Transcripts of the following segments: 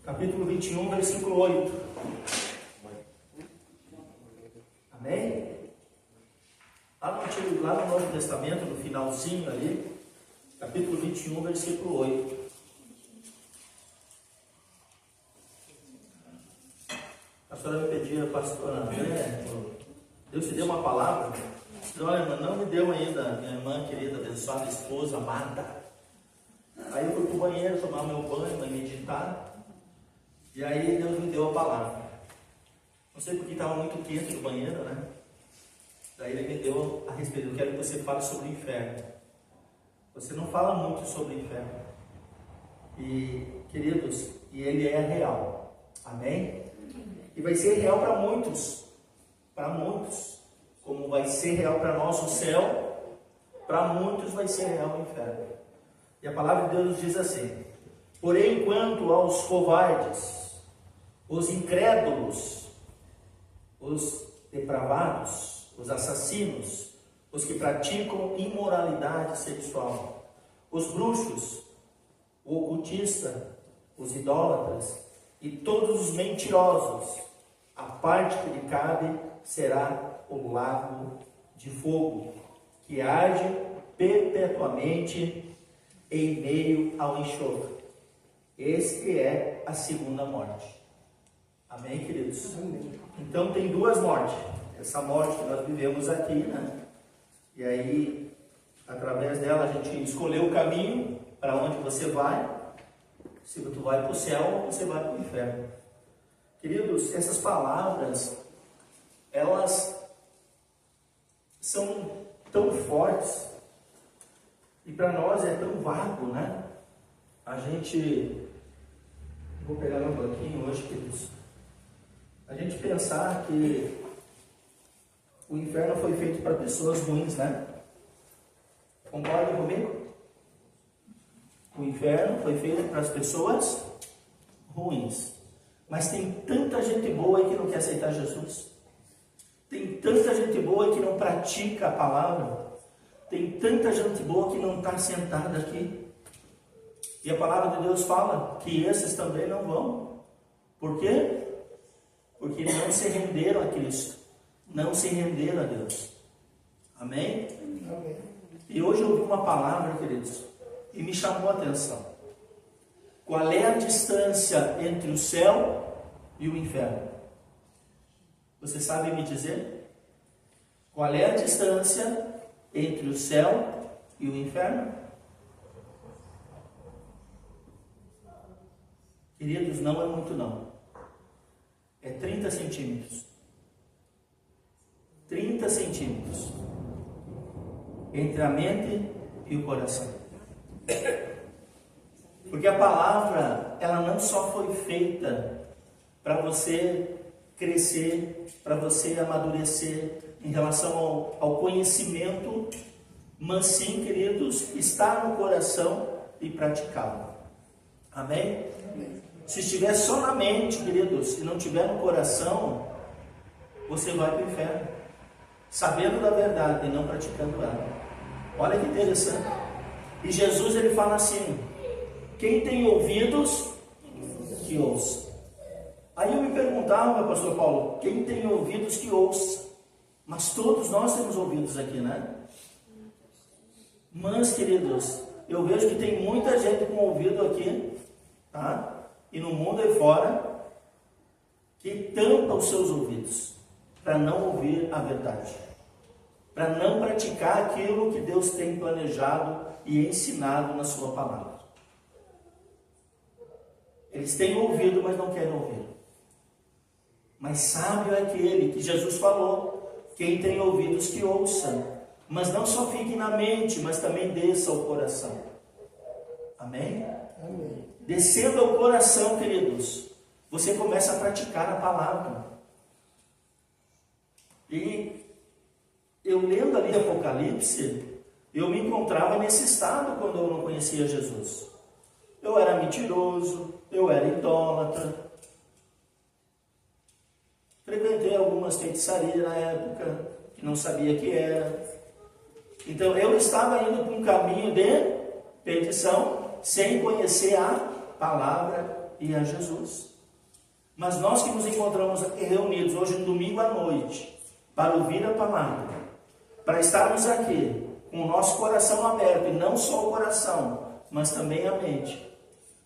capítulo 21, versículo 8. Amém? Lá no Novo Testamento, no finalzinho ali, capítulo 21, versículo 8. A senhora me pedia, pastor André, Deus te deu uma palavra? Olha, irmã, não me deu ainda, minha irmã querida, abençoada, esposa, amada. Aí eu fui para o banheiro tomar meu banho, meditar. E aí Deus me deu a palavra. Não sei porque estava muito quente no banheiro, né? Daí Ele me deu a respeito. Eu quero que você fale sobre o inferno. Você não fala muito sobre o inferno. E, queridos, ele é real. Amém? E vai ser real para muitos. Para muitos. Como vai ser real para nós o céu, para muitos vai ser real o inferno. E a palavra de Deus diz assim: porém, quanto aos covardes, os incrédulos, os depravados, os assassinos, os que praticam imoralidade sexual, os bruxos, o ocultista, os idólatras e todos os mentirosos, a parte que lhe cabe será o lago de fogo, que arde perpetuamente em meio ao enxofre. Esse é a segunda morte. Amém, queridos? Amém. Então tem duas mortes. Essa morte que nós vivemos aqui, né? E aí, através dela, a gente escolheu o caminho para onde você vai. Se tu vai para o céu ou você vai para o inferno. Queridos, essas palavras, elas são tão fortes e para nós é tão vago, né? A gente, vou pegar um banquinho hoje, queridos. A gente pensar que o inferno foi feito para pessoas ruins, né? Concordam comigo? O inferno foi feito para as pessoas ruins. Mas tem tanta gente boa aí que não quer aceitar Jesus. Tem tanta gente boa que não pratica a palavra. Tem tanta gente boa que não está sentada aqui. E a palavra de Deus fala que esses também não vão. Por quê? Porque não se renderam a Cristo. Não se renderam a Deus. Amém? Amém. E hoje eu ouvi uma palavra, queridos, e me chamou a atenção. Qual é a distância entre o céu e o inferno? Você sabe me dizer? Qual é a distância entre o céu e o inferno? Queridos, não é muito não. É 30 centímetros. 30 centímetros. Entre a mente e o coração. Porque a palavra, ela não só foi feita para você crescer, para você amadurecer em relação ao conhecimento, mas sim, queridos, estar no coração e praticá-lo. Amém? Amém? Se estiver só na mente, queridos, e não estiver no coração, você vai para o inferno, sabendo da verdade e não praticando ela. Olha que interessante. E Jesus, ele fala assim: quem tem ouvidos, que ouça. Aí eu me perguntava, pastor Paulo, quem tem ouvidos que ouça? Mas todos nós temos ouvidos aqui, né? Mas, queridos, eu vejo que tem muita gente com ouvido aqui, tá? E no mundo aí fora, que tampa os seus ouvidos, para não ouvir a verdade, para não praticar aquilo que Deus tem planejado e ensinado na sua palavra. Eles têm ouvido, mas não querem ouvir. Mas sábio é aquele que Jesus falou: quem tem ouvidos que ouça, mas não só fique na mente, mas também desça ao coração. Amém? Amém. Descendo ao coração, queridos, você começa a praticar a palavra. E eu lendo ali Apocalipse, eu me encontrava nesse estado quando eu não conhecia Jesus. Eu era mentiroso, eu era idólatra, frequentei algumas feitiçarias na época, que não sabia que era. Então eu estava indo por um caminho de perdição, sem conhecer a palavra e a Jesus. Mas nós que nos encontramos reunidos hoje no domingo à noite, para ouvir a palavra, para estarmos aqui com o nosso coração aberto, e não só o coração, mas também a mente,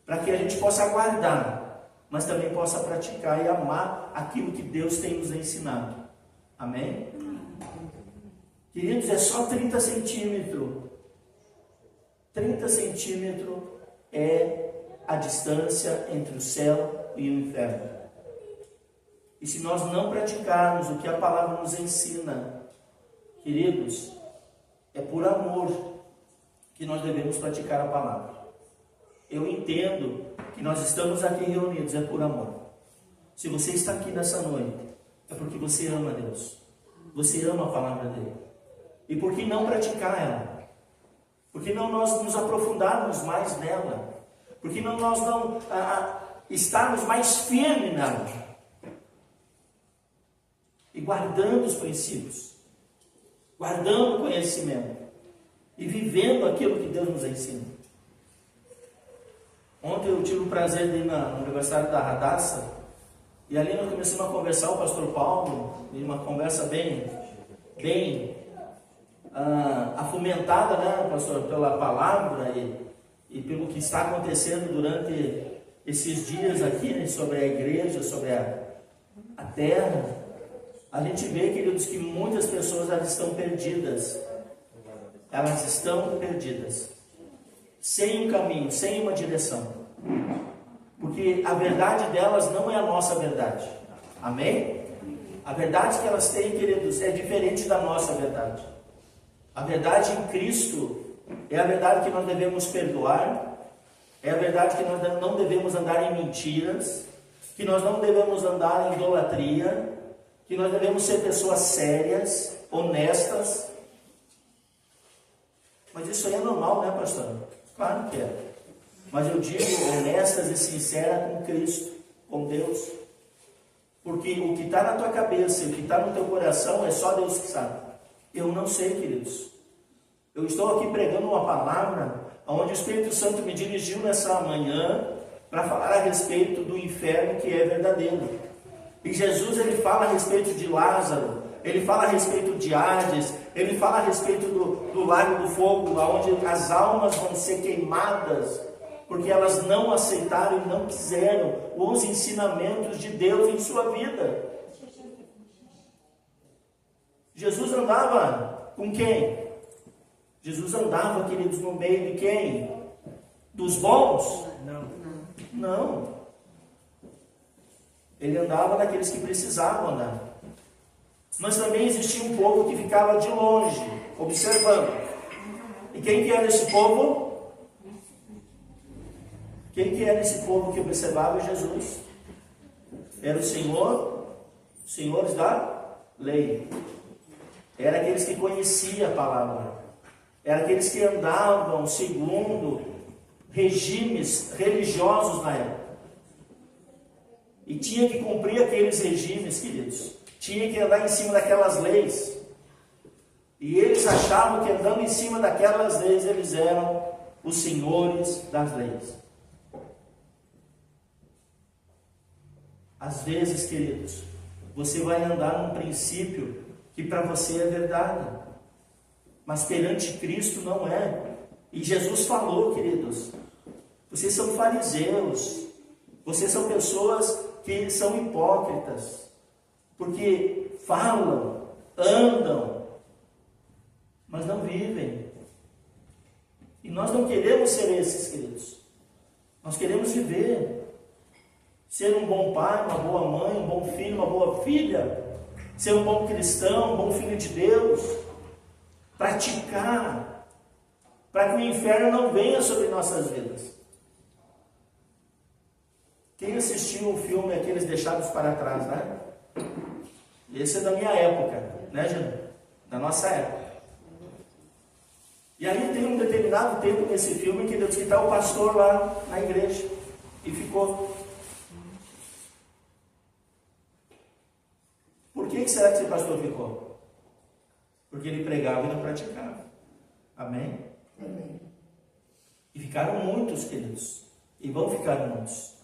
para que a gente possa guardar, mas também possa praticar e amar aquilo que Deus tem nos ensinado. Amém? Queridos, é só 30 centímetros. 30 centímetros é a distância entre o céu e o inferno. E se nós não praticarmos o que a palavra nos ensina, queridos, é por amor que nós devemos praticar a palavra. Eu entendo que nós estamos aqui reunidos, é por amor. Se você está aqui nessa noite, é porque você ama Deus. Você ama a palavra dele. E por que não praticar ela? Por que não nós nos aprofundarmos mais nela? Por que não nós não estarmos mais firmes nela? E guardando os princípios, guardando o conhecimento e vivendo aquilo que Deus nos ensina. Ontem eu tive o prazer de ir no aniversário da Radassa, e ali nós começamos a conversar, o pastor Paulo, em uma conversa bem afomentada, né, pastor, pela palavra e pelo que está acontecendo durante esses dias aqui, né, sobre a igreja, sobre a terra. A gente vê, queridos, que muitas pessoas elas estão perdidas. Elas estão perdidas. Sem um caminho, sem uma direção. Porque a verdade delas não é a nossa verdade. Amém? A verdade que elas têm, queridos, é diferente da nossa verdade. A verdade em Cristo é a verdade que nós devemos perdoar. É a verdade que nós não devemos andar em mentiras. Que nós não devemos andar em idolatria. Que nós devemos ser pessoas sérias, honestas. Mas isso aí é normal, né, pastor? Claro que é. Mas eu digo honestas e sinceras com Cristo, com Deus. Porque o que está na tua cabeça e o que está no teu coração é só Deus que sabe. Eu não sei, queridos. Eu estou aqui pregando uma palavra onde o Espírito Santo me dirigiu nessa manhã para falar a respeito do inferno que é verdadeiro. E Jesus, ele fala a respeito de Lázaro, ele fala a respeito de Hades, ele fala a respeito do lago do fogo, onde as almas vão ser queimadas, porque elas não aceitaram e não quiseram os ensinamentos de Deus em sua vida. Jesus andava com quem? Jesus andava, queridos, no meio de quem? Dos bons? Não. Ele andava naqueles que precisavam andar. Mas também existia um povo que ficava de longe, observando. E quem que era esse povo? Quem que era esse povo que observava Jesus? Era os senhores da lei. Era aqueles que conheciam a palavra. Era aqueles que andavam segundo regimes religiosos na época. E tinha que cumprir aqueles regimes, queridos. Tinha que andar em cima daquelas leis. E eles achavam que andando em cima daquelas leis, eles eram os senhores das leis. Às vezes, queridos, você vai andar num princípio que para você é verdade. Mas perante Cristo não é. E Jesus falou, queridos, vocês são fariseus. Vocês são pessoas que são hipócritas, porque falam, andam, mas não vivem. E nós não queremos ser esses, queridos. Nós queremos viver, ser um bom pai, uma boa mãe, um bom filho, uma boa filha, ser um bom cristão, um bom filho de Deus, praticar, para que o inferno não venha sobre nossas vidas. Quem assistiu o filme Aqueles Deixados para Trás, né? Esse é da minha época, né, Jana? Da nossa época. E aí tem um determinado tempo nesse filme que Deus que está o pastor lá na igreja e ficou. Por que será que esse pastor ficou? Porque ele pregava e não praticava. Amém? Amém. E ficaram muitos, queridos. E vão ficar muitos.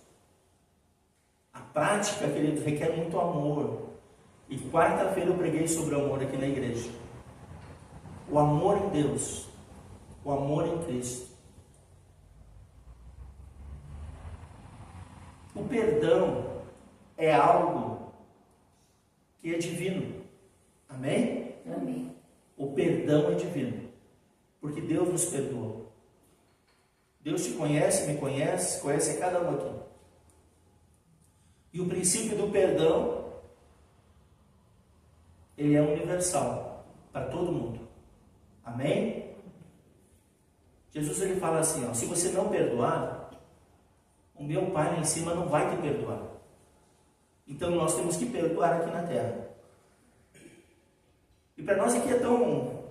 prática, queridos, requer muito amor. E quarta-feira eu preguei sobre o amor aqui na igreja. O amor em Deus, o amor em Cristo. O perdão é algo que é divino. Amém? Amém. O perdão é divino, porque Deus nos perdoou. Deus te conhece, me conhece, conhece cada um aqui. E o princípio do perdão, ele é universal para todo mundo. Amém? Jesus ele fala assim, ó, se você não perdoar, o meu Pai lá em cima não vai te perdoar. Então nós temos que perdoar aqui na terra. E para nós aqui é tão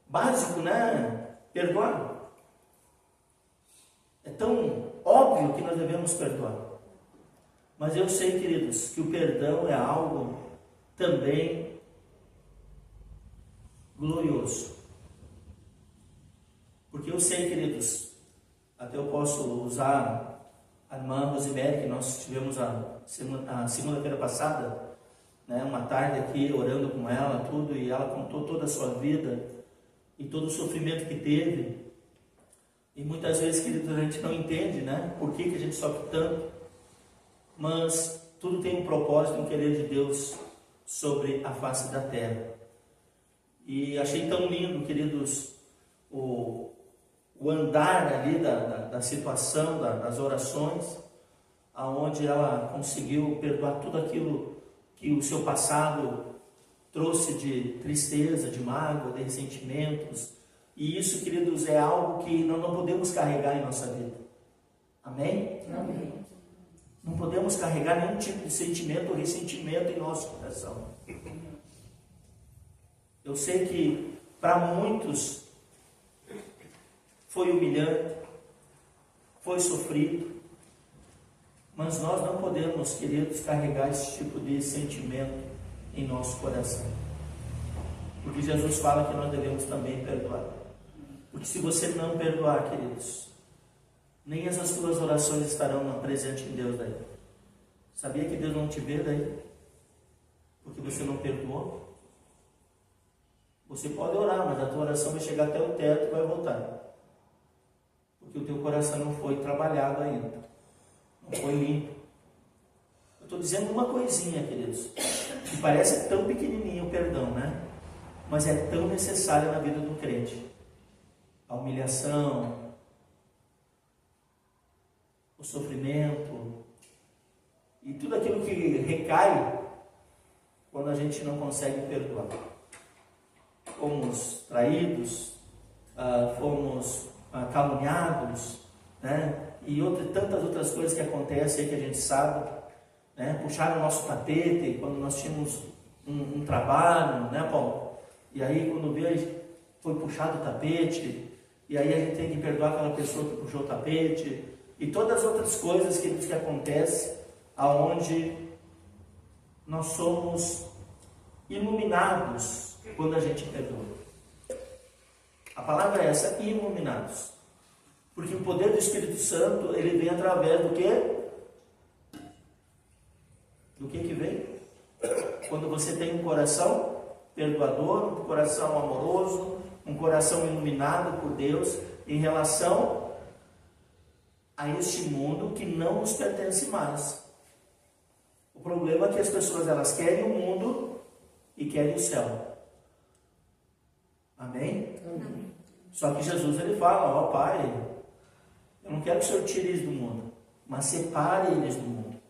básico, né? Perdoar. É tão óbvio que nós devemos perdoar. Mas eu sei, queridos, que o perdão é algo também glorioso. Porque eu sei, queridos, até eu posso usar a irmã Rosemary, que nós tivemos a segunda-feira passada, né, uma tarde aqui orando com ela, tudo, e ela contou toda a sua vida e todo o sofrimento que teve. E muitas vezes, queridos, a gente não entende, né, por que a gente sofre tanto, mas tudo tem um propósito, um querer de Deus sobre a face da terra. E achei tão lindo, queridos, o andar ali da situação, das orações, aonde ela conseguiu perdoar tudo aquilo que o seu passado trouxe de tristeza, de mágoa, de ressentimentos. E isso, queridos, é algo que nós não podemos carregar em nossa vida. Amém? Amém. Não podemos carregar nenhum tipo de sentimento ou ressentimento em nosso coração. Eu sei que para muitos foi humilhante, foi sofrido, mas nós não podemos, queridos, carregar esse tipo de sentimento em nosso coração. Porque Jesus fala que nós devemos também perdoar. Porque se você não perdoar, queridos, nem essas suas orações estarão presentes em Deus daí. Sabia que Deus não te vê daí? Porque você não perdoou? Você pode orar, mas a tua oração vai chegar até o teto e vai voltar. Porque o teu coração não foi trabalhado ainda. Não foi limpo. Eu estou dizendo uma coisinha, queridos, que parece tão pequenininho o perdão, né? Mas é tão necessário na vida do crente. A humilhação, o sofrimento e tudo aquilo que recai quando a gente não consegue perdoar. Fomos traídos, fomos caluniados, né? E tantas outras coisas que acontecem aí que a gente sabe, né? Puxaram o nosso tapete quando nós tínhamos um trabalho, né, Paulo? E aí quando veio, foi puxado o tapete, e aí a gente tem que perdoar aquela pessoa que puxou o tapete, e todas as outras coisas que acontecem, aonde nós somos iluminados quando a gente perdoa. A palavra é essa, iluminados. Porque o poder do Espírito Santo, ele vem através do quê? Do que vem? Quando você tem um coração perdoador, um coração amoroso, um coração iluminado por Deus em relação a este mundo que não nos pertence mais. O problema é que as pessoas, elas querem o mundo e querem o céu. Amém? Amém. Só que Jesus, ele fala, ó Pai, eu não quero que o Senhor tire eles do mundo, mas separe eles do mundo.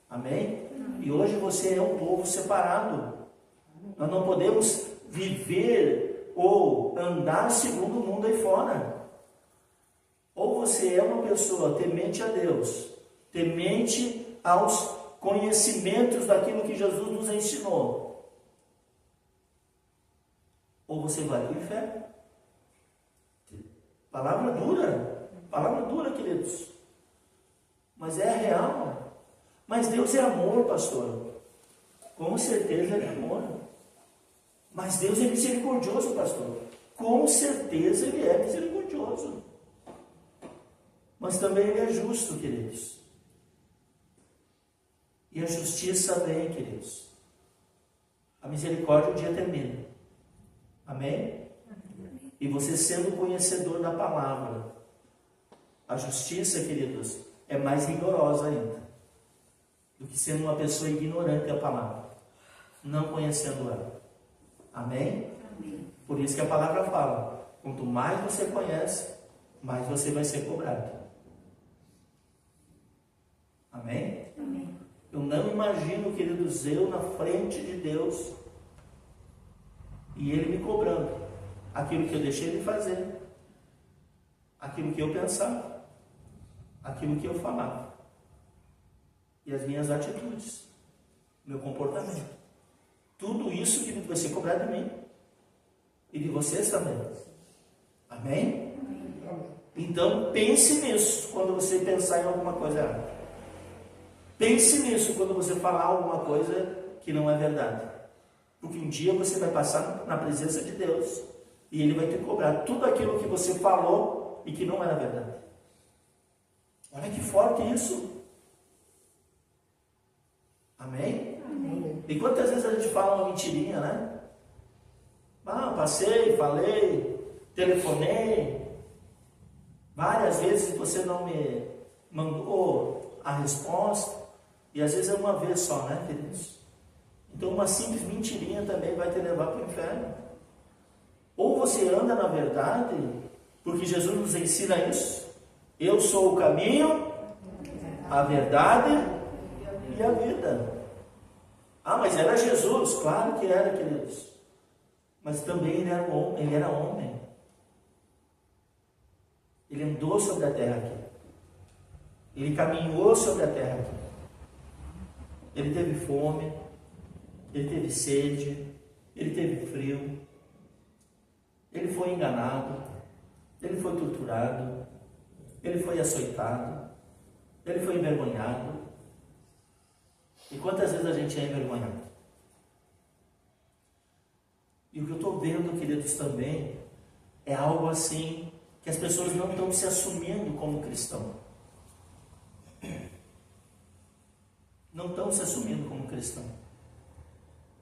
Amém? E hoje você é um povo separado. Nós não podemos viver ou andar segundo o mundo aí fora. Ou você é uma pessoa temente a Deus, temente aos conhecimentos daquilo que Jesus nos ensinou, ou você vai para o inferno. Palavra dura, queridos, mas é real. Mas Deus é amor, pastor. Com certeza Ele é amor. Mas Deus é misericordioso, pastor. Com certeza Ele é misericordioso. Mas também Ele é justo, queridos. E a justiça vem, queridos. A misericórdia um dia termina. Amém? E você sendo conhecedor da palavra, a justiça, queridos, é mais rigorosa ainda do que sendo uma pessoa ignorante da palavra, não conhecendo ela. Amém? Amém. Por isso que a palavra fala, quanto mais você conhece, mais você vai ser cobrado. Amém? Amém. Eu não imagino, queridos, eu na frente de Deus e Ele me cobrando aquilo que eu deixei de fazer, aquilo que eu pensava, aquilo que eu falava e as minhas atitudes, meu comportamento. Tudo isso, querido, vai ser cobrado de mim e de vocês também. Amém? Amém. Então pense nisso quando você pensar em alguma coisa errada. Pense nisso quando você falar alguma coisa que não é verdade. Porque um dia você vai passar na presença de Deus e Ele vai te cobrar tudo aquilo que você falou e que não era verdade. Olha que forte isso. Amém? Amém. E quantas vezes a gente fala uma mentirinha, né? Ah, passei, falei, telefonei. Várias vezes você não me mandou a resposta. E às vezes é uma vez só, né, queridos? Então uma simples mentirinha também vai te levar para o inferno. Ou você anda na verdade, porque Jesus nos ensina isso. Eu sou o caminho, a verdade e a vida. Ah, mas era Jesus? Claro que era, queridos. Mas também ele era homem. Ele andou sobre a terra aqui. Ele caminhou sobre a terra aqui. Ele teve fome, ele teve sede, ele teve frio, ele foi enganado, ele foi torturado, ele foi açoitado, ele foi envergonhado. E quantas vezes a gente é envergonhado? E o que eu estou vendo, queridos, também é algo assim que as pessoas não estão se assumindo como cristão. Não estão se assumindo como cristão.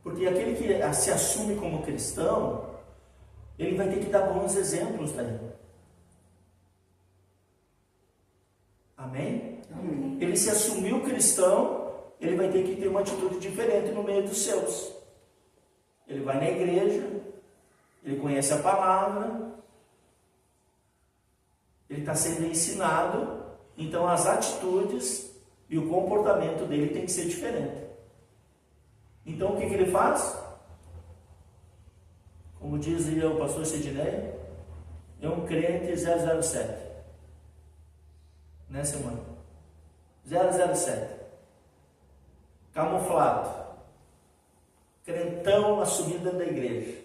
Porque aquele que se assume como cristão, ele vai ter que dar bons exemplos daí. Amém? Amém. Ele se assumiu cristão, ele vai ter que ter uma atitude diferente no meio dos seus. Ele vai na igreja, ele conhece a palavra, ele está sendo ensinado, então as atitudes e o comportamento dele tem que ser diferente. Então o que ele faz? Como dizia o pastor Sidney, é um crente 007. Né, semana? 007. Camuflado. Crentão assumido dentro da igreja.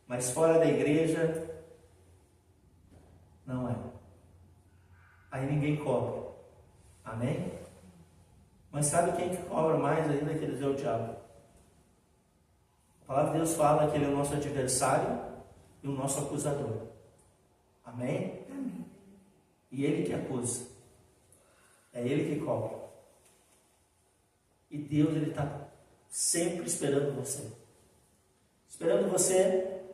Mas fora da igreja, não é. Aí ninguém cobra. Amém? Mas sabe quem que cobra mais ainda, queridos? É o diabo. A palavra de Deus fala que ele é o nosso adversário e o nosso acusador. Amém? Amém. E ele que acusa. É ele que cobra. E Deus, ele está sempre esperando você. Esperando você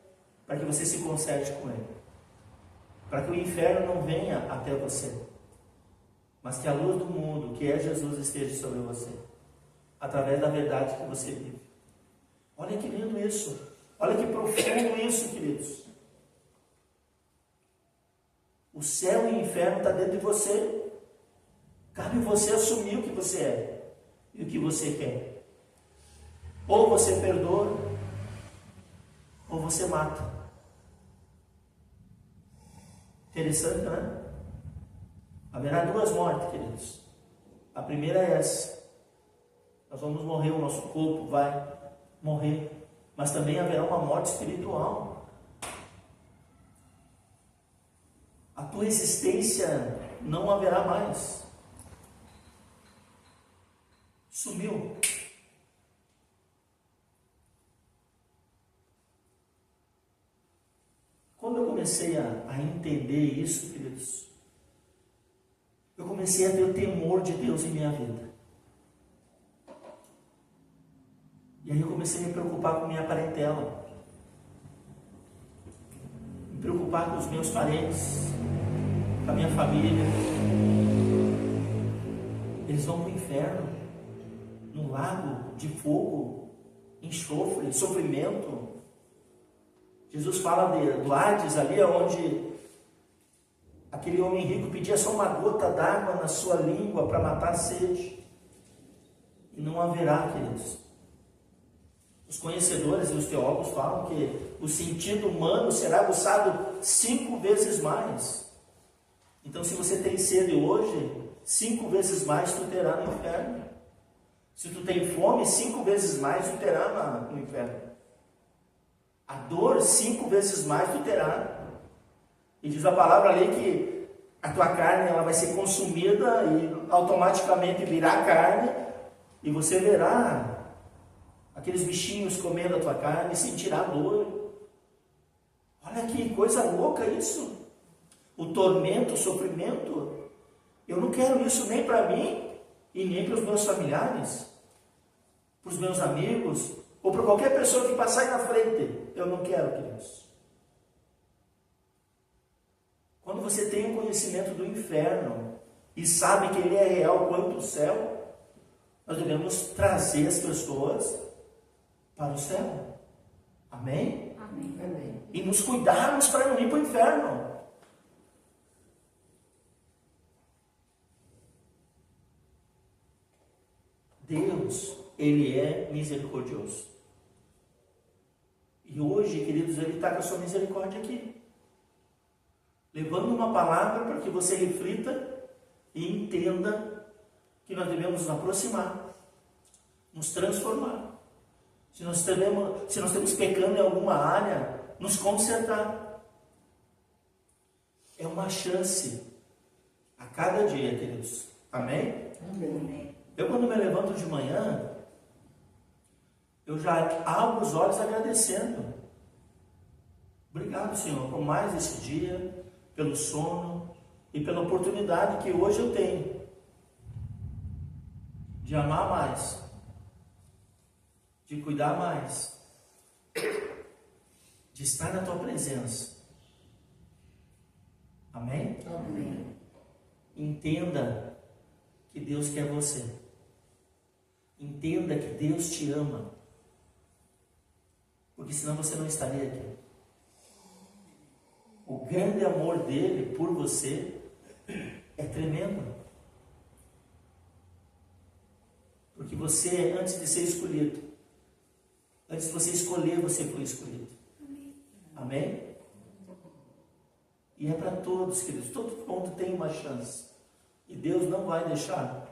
para que você se conserte com ele. Para que o inferno não venha até você. Mas que a luz do mundo, que é Jesus, esteja sobre você. Através da verdade que você vive. Olha que lindo isso. Olha que profundo isso, queridos. O céu e o inferno está dentro de você. Cabe você assumir o que você é e o que você quer. Ou você perdoa, ou você mata. Interessante, né? Haverá duas mortes, queridos. A primeira é essa. Nós vamos morrer, o nosso corpo vai morrer. Mas também haverá uma morte espiritual. A tua existência não haverá mais. Sumiu. Quando eu comecei a entender isso, queridos, eu comecei a ter o temor de Deus em minha vida. E aí eu comecei a me preocupar com minha parentela, me preocupar com os meus parentes, com a minha família. Eles vão para o inferno, num lago de fogo, enxofre, sofrimento. Jesus fala do Hades, ali onde aquele homem rico pedia só uma gota d'água na sua língua para matar a sede. E não haverá, queridos. Os conhecedores e os teólogos falam que o sentido humano será aguçado 5 vezes mais. Então, se você tem sede hoje, 5 vezes mais tu terá no inferno. Se tu tem fome, 5 vezes mais tu terá no inferno. A dor, 5 vezes mais tu terá. E diz a palavra ali que a tua carne ela vai ser consumida e automaticamente virá carne, e você verá aqueles bichinhos comendo a tua carne e sentirá dor. Olha que coisa louca isso. O tormento, o sofrimento. Eu não quero isso nem para mim e nem para os meus familiares, para os meus amigos, ou para qualquer pessoa que passar aí na frente. Eu não quero, queridos. Quando você tem o conhecimento do inferno e sabe que ele é real quanto o céu, nós devemos trazer as pessoas para o céu. Amém? Amém. Amém. E nos cuidarmos para não ir para o inferno. Deus, Ele é misericordioso. E hoje, queridos, Ele está com a sua misericórdia aqui, levando uma palavra para que você reflita e entenda que nós devemos nos aproximar, nos transformar. Se nós estamos pecando em alguma área, nos consertar. É uma chance a cada dia, queridos. Amém? Amém. Eu, quando me levanto de manhã, eu já abro os olhos agradecendo. Obrigado, Senhor, por mais esse dia, pelo sono e pela oportunidade que hoje eu tenho de amar mais, de cuidar mais, de estar na Tua presença. Amém? Amém. Entenda que Deus quer você. Entenda que Deus te ama. Porque senão você não estaria aqui. O grande amor dele por você é tremendo. Porque você, antes de ser escolhido, antes de você escolher, você foi escolhido. Amém? E é para todos, queridos. Todo mundo tem uma chance. E Deus não vai deixar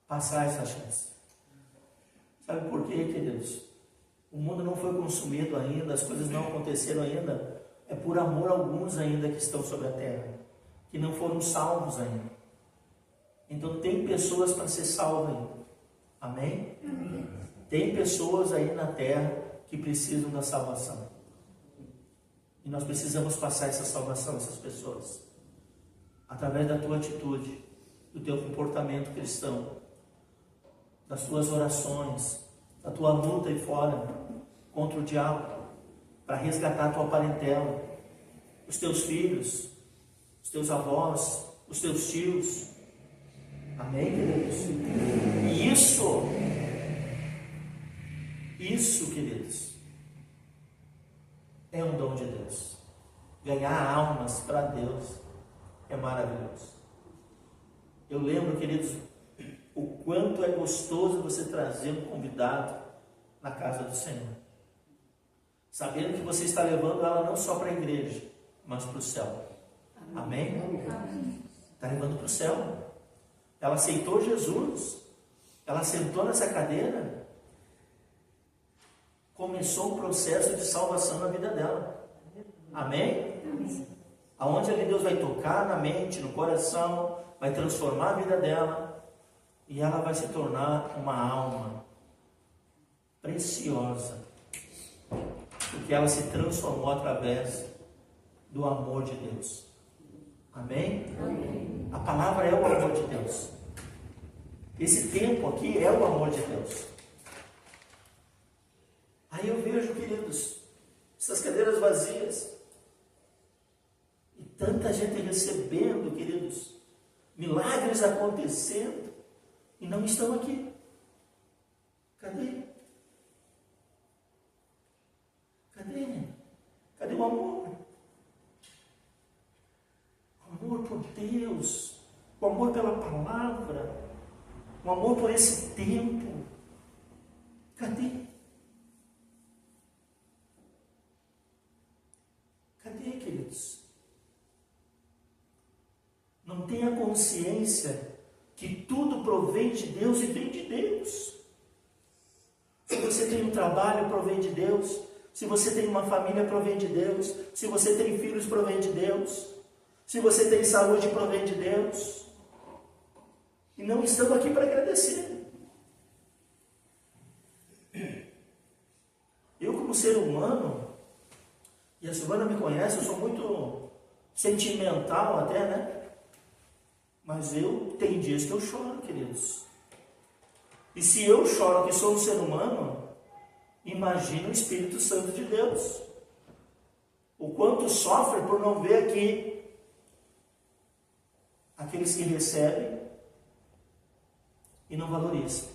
passar essa chance. Sabe por quê, queridos? O mundo não foi consumido ainda, as coisas não aconteceram ainda. É por amor a alguns ainda que estão sobre a terra, que não foram salvos ainda. Então tem pessoas para ser salvas ainda. Amém? Amém. Tem pessoas aí na terra que precisam da salvação. E nós precisamos passar essa salvação a essas pessoas. Através da tua atitude, do teu comportamento cristão, das tuas orações, da tua luta aí fora contra o diabo, para resgatar a tua parentela, os teus filhos, os teus avós, os teus tios. Amém, queridos? E isso, queridos, é um dom de Deus. Ganhar almas para Deus é maravilhoso. Eu lembro, queridos, o quanto é gostoso você trazer um convidado na casa do Senhor, sabendo que você está levando ela não só para a igreja, mas para o céu. Amém? Está levando para o céu. Ela aceitou Jesus, ela sentou nessa cadeira, começou um processo de salvação na vida dela. Amém? Aonde ali Deus vai tocar na mente, no coração, vai transformar a vida dela, e ela vai se tornar uma alma preciosa, porque ela se transformou através do amor de Deus. Amém? Amém. A palavra é o amor de Deus. Esse tempo aqui é o amor de Deus. cadeiras vazias. E tanta gente recebendo, queridos, milagres acontecendo, e não estão aqui. Cadê? Cadê? Cadê o amor? O amor por Deus, o amor pela palavra, o amor por esse tempo. Cadê? Cadê, queridos? Não tenha consciência que tudo provém de Deus e vem de Deus. Se você tem um trabalho, provém de Deus. Se você tem uma família, provém de Deus. Se você tem filhos, provém de Deus. Se você tem saúde, provém de Deus. E não estamos aqui para agradecer. Eu, como ser humano, e a Silvana me conhece, eu sou muito sentimental até, né? Mas tem dias que eu choro, queridos. E se eu choro que sou um ser humano, imagina o Espírito Santo de Deus. O quanto sofre por não ver aqui aqueles que recebem e não valorizam.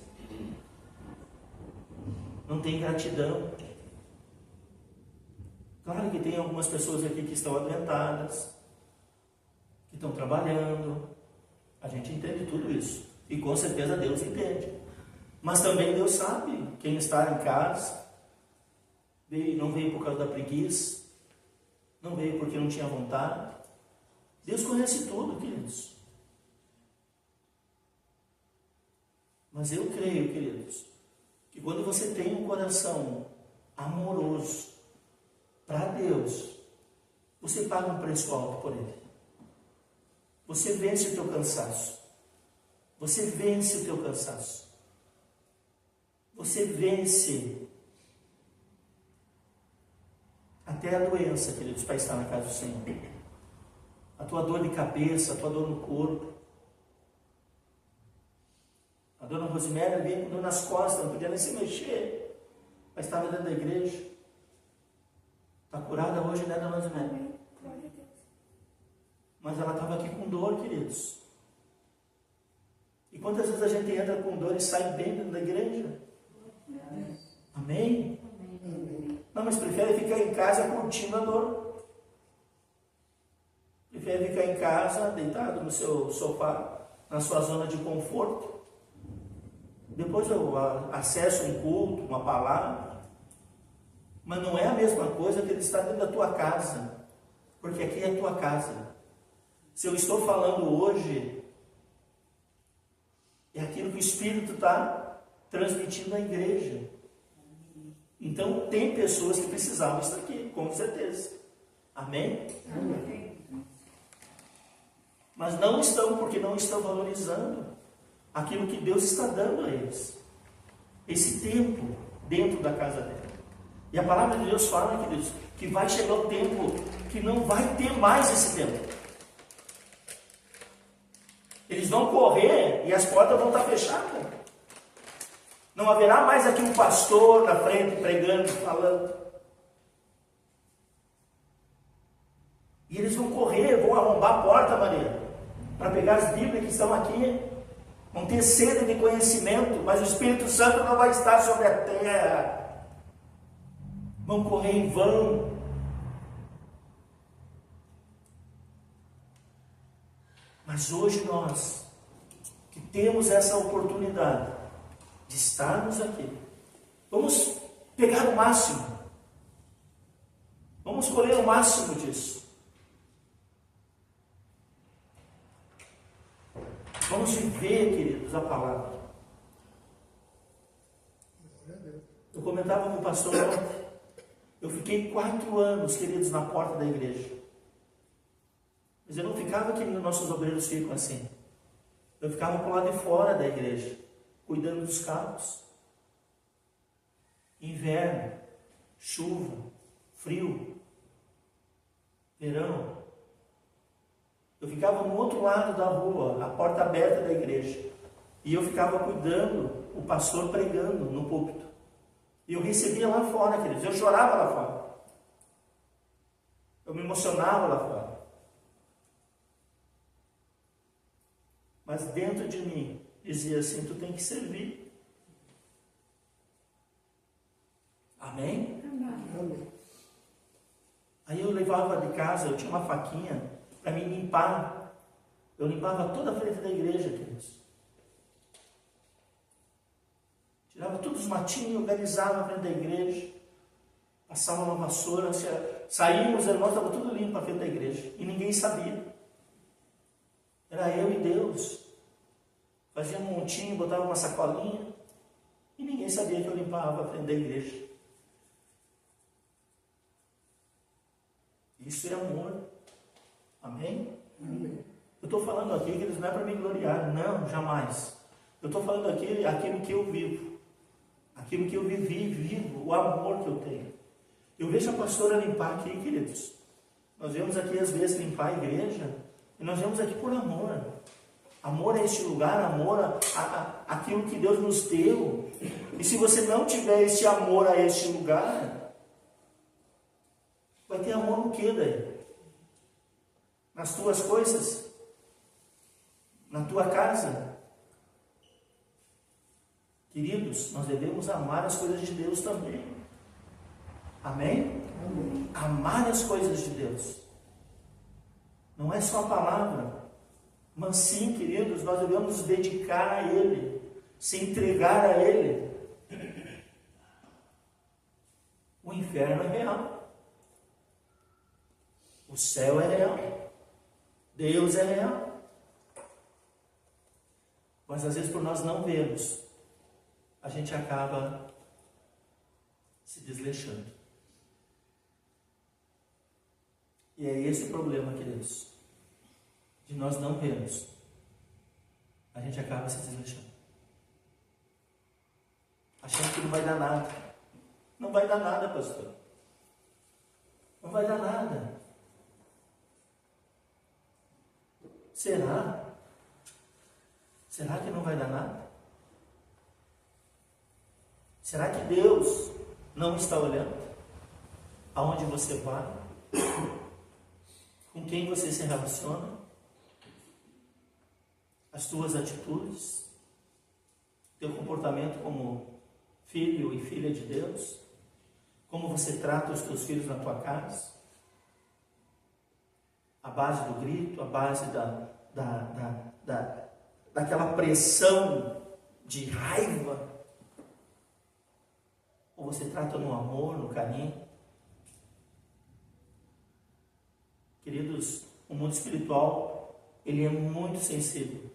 Não tem gratidão. Claro que tem algumas pessoas aqui que estão alimentadas, que estão trabalhando. A gente entende tudo isso. E com certeza Deus entende. Mas também Deus sabe quem está em casa, não veio por causa da preguiça, não veio porque não tinha vontade. Deus conhece tudo, queridos. Mas eu creio, queridos, que quando você tem um coração amoroso para Deus, você paga um preço alto por Ele. Você vence o teu cansaço. Você vence o teu cansaço. Você vence até a doença, queridos, para estar na casa do Senhor. A tua dor de cabeça, a tua dor no corpo. A dona Rosiméria vinha com dor nas costas, não podia nem se mexer, mas estava dentro da igreja. Está curada hoje, né, dona Rosiméria? Mas ela estava aqui com dor, queridos. E quantas vezes a gente entra com dor e sai bem dentro da igreja? Amém? Não, mas prefere ficar em casa curtindo a dor. Prefere ficar em casa, deitado no seu sofá, na sua zona de conforto. Depois eu acesso um culto, uma palavra. Mas não é a mesma coisa que ele está dentro da tua casa. Porque aqui é a tua casa. Se eu estou falando hoje, é aquilo que o Espírito está transmitindo à igreja. Então, tem pessoas que precisavam estar aqui, com certeza. Amém? Amém. Mas não estão, porque não estão valorizando aquilo que Deus está dando a eles. Esse tempo dentro da casa dela. E a palavra de Deus fala, queridos, que vai chegar o tempo que não vai ter mais esse tempo. Eles vão correr e as portas vão estar fechadas. Não haverá mais aqui um pastor na frente pregando, falando. E eles vão correr, vão arrombar a porta, Maria, para pegar as Bíblias que estão aqui. Vão ter sede de conhecimento, mas o Espírito Santo não vai estar sobre a terra. Vão correr em vão. Mas hoje nós, que temos essa oportunidade de estarmos aqui, vamos pegar o máximo. Vamos colher o máximo disso. Vamos viver, queridos, a palavra. Eu comentava com o pastor ontem. Eu fiquei 4 anos, queridos, na porta da igreja. Mas eu não ficava que nem os nossos obreiros ficam assim. Eu ficava por lado de fora da igreja, cuidando dos carros. Inverno, chuva, frio, verão. Eu ficava no outro lado da rua, a porta aberta da igreja. E eu ficava cuidando, o pastor pregando no púlpito. E eu recebia lá fora, queridos. Eu chorava lá fora. Eu me emocionava lá fora. Mas dentro de mim dizia assim: tu tem que servir. Amém? Amém. Aí eu levava de casa, eu tinha uma faquinha para me limpar. Eu limpava toda a frente da igreja, queridos. Tirava todos os matinhos, organizava a frente da igreja. Passava uma vassoura, saímos, os irmãos, estava tudo limpo a frente da igreja. E ninguém sabia. Era eu e Deus. Fazia um montinho, botava uma sacolinha. E ninguém sabia que eu limpava a frente da igreja. Isso é amor. Amém? Amém. Eu estou falando aqui que eles não é para me gloriar. Não, jamais. Eu estou falando aqui aquilo que eu vivo. Aquilo que eu vivo, o amor que eu tenho. Eu vejo a pastora limpar aqui, queridos. Nós vemos aqui às vezes limpar a igreja. E nós vemos aqui por amor. Amor a este lugar, amor a aquilo que Deus nos deu. E se você não tiver esse amor a este lugar, vai ter amor no que daí? Nas tuas coisas? Na tua casa? Queridos, nós devemos amar as coisas de Deus também. Amém? Amém. Amar as coisas de Deus. Não é só a palavra. Mas sim, queridos, nós devemos nos dedicar a Ele. Se entregar a Ele. O inferno é real. O céu é real. Deus é real. Mas às vezes por nós não vermos, a gente acaba se desleixando. E é esse o problema, queridos. De nós não vermos. A gente acaba se desleixando. Achando que não vai dar nada. Não vai dar nada, pastor. Não vai dar nada. Será? Será que não vai dar nada? Será que Deus não está olhando? Aonde você vai? Com quem você se relaciona? As tuas atitudes? Teu comportamento como filho e filha de Deus? Como você trata os teus filhos na tua casa? A base do grito, a base daquela pressão de raiva? Ou você trata no amor, no carinho? Queridos, o mundo espiritual, ele é muito sensível.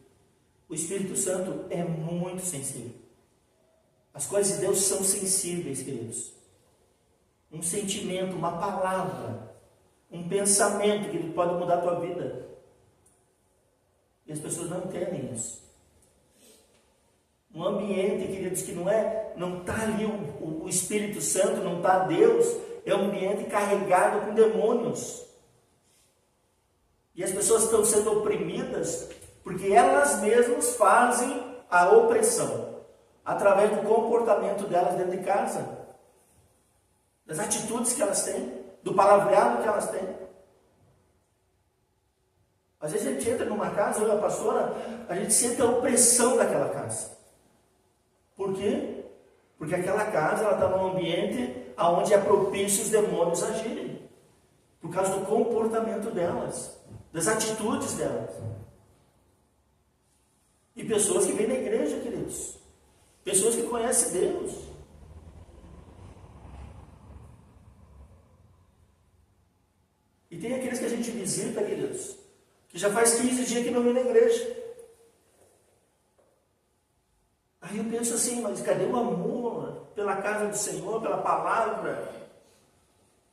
O Espírito Santo é muito sensível. As coisas de Deus são sensíveis, queridos. Um sentimento, uma palavra, um pensamento que ele pode mudar a tua vida. E as pessoas não entendem isso. Um ambiente, queridos, que não está ali o Espírito Santo, não está Deus, é um ambiente carregado com demônios. E as pessoas estão sendo oprimidas porque elas mesmas fazem a opressão através do comportamento delas dentro de casa, das atitudes que elas têm, do palavreado que elas têm. Às vezes a gente entra numa casa, eu e a pastora, a gente sente a opressão daquela casa. Por quê? Porque aquela casa está num ambiente onde é propício os demônios agirem, por causa do comportamento delas, das atitudes delas. E pessoas que vêm da igreja, queridos, pessoas que conhecem Deus. E tem aqueles que a gente visita, queridos, que já faz 15 dias que não vem na igreja. Aí eu penso assim, mas cadê o amor pela casa do Senhor, pela palavra?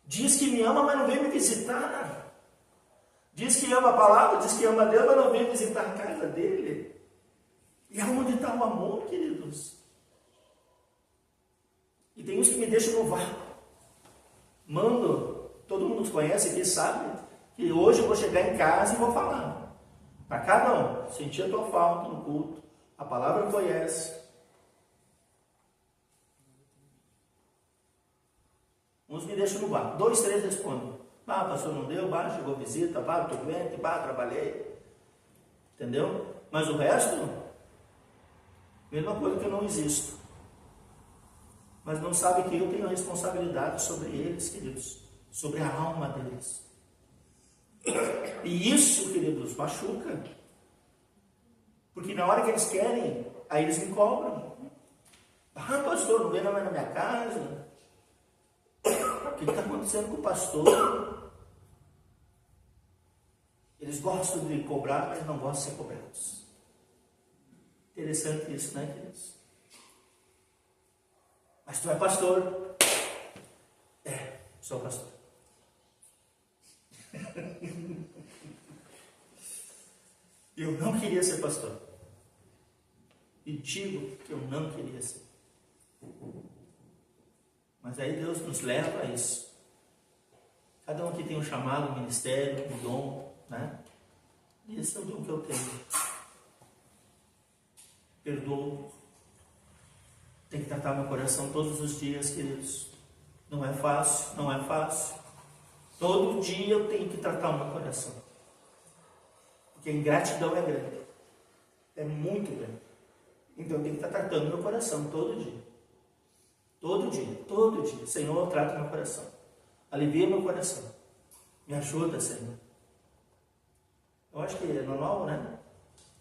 Diz que me ama, mas não vem me visitar. Diz que ama a palavra, diz que ama Deus, mas não vem visitar a casa dele. E aonde está o amor, queridos? E tem uns que me deixam no vácuo. Mando, todo mundo conhece aqui, sabe? Que hoje eu vou chegar em casa e vou falar. Para cada um, sentir a tua falta no culto. A palavra foi essa. Uns me deixam no vácuo. 2, 3 respondem. Ah, pastor, não deu, chegou visita, estou doente, trabalhei. Entendeu? Mas o resto, mesma coisa que eu não existo. Mas não sabe que eu tenho a responsabilidade sobre eles, queridos, sobre a alma deles. E isso, queridos, machuca. Porque na hora que eles querem, aí eles me cobram. Ah, pastor, não vem mais na minha casa. O que está acontecendo com o pastor? Eles gostam de cobrar, mas não gostam de ser cobrados. Interessante isso, né, queridos? Mas tu é pastor? É, sou pastor. Eu não queria ser pastor. E digo que eu não queria ser. Mas aí Deus nos leva a isso. Cada um aqui tem um chamado, um ministério, um dom, né? E esse é o dom que eu tenho. Perdoo. Tem que tratar meu coração todos os dias, queridos. Não é fácil, não é fácil. Todo dia eu tenho que tratar o meu coração. Porque a ingratidão é grande. É muito grande. Então eu tenho que estar tratando meu coração todo dia. Todo dia, todo dia. Senhor, trata meu coração. Alivia meu coração. Me ajuda, Senhor. Eu acho que é normal, né?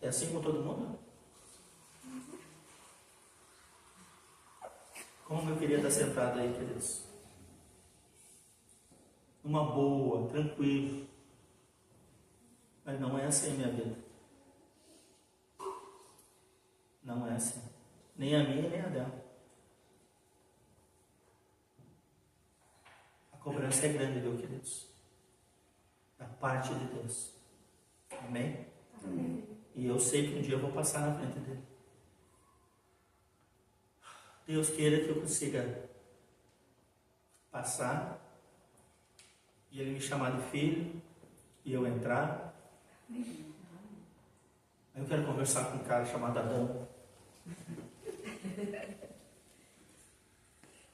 É assim com todo mundo. Como eu queria estar sentado aí, queridos. Uma boa, tranquilo. Mas não é assim a minha vida. Não é assim. Nem a minha, nem a dela. A cobrança é grande, viu, queridos? Da parte de Deus. Amém? Amém. E eu sei que um dia eu vou passar na frente dele. Deus queira que eu consiga passar e ele me chamar de filho e eu entrar. Aí eu quero conversar com um cara chamado Adão.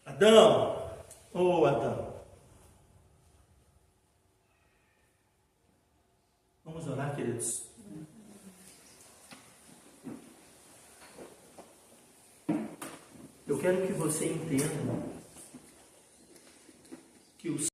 Adão! Ô Adão! Vamos orar, queridos? Eu quero que você entenda que o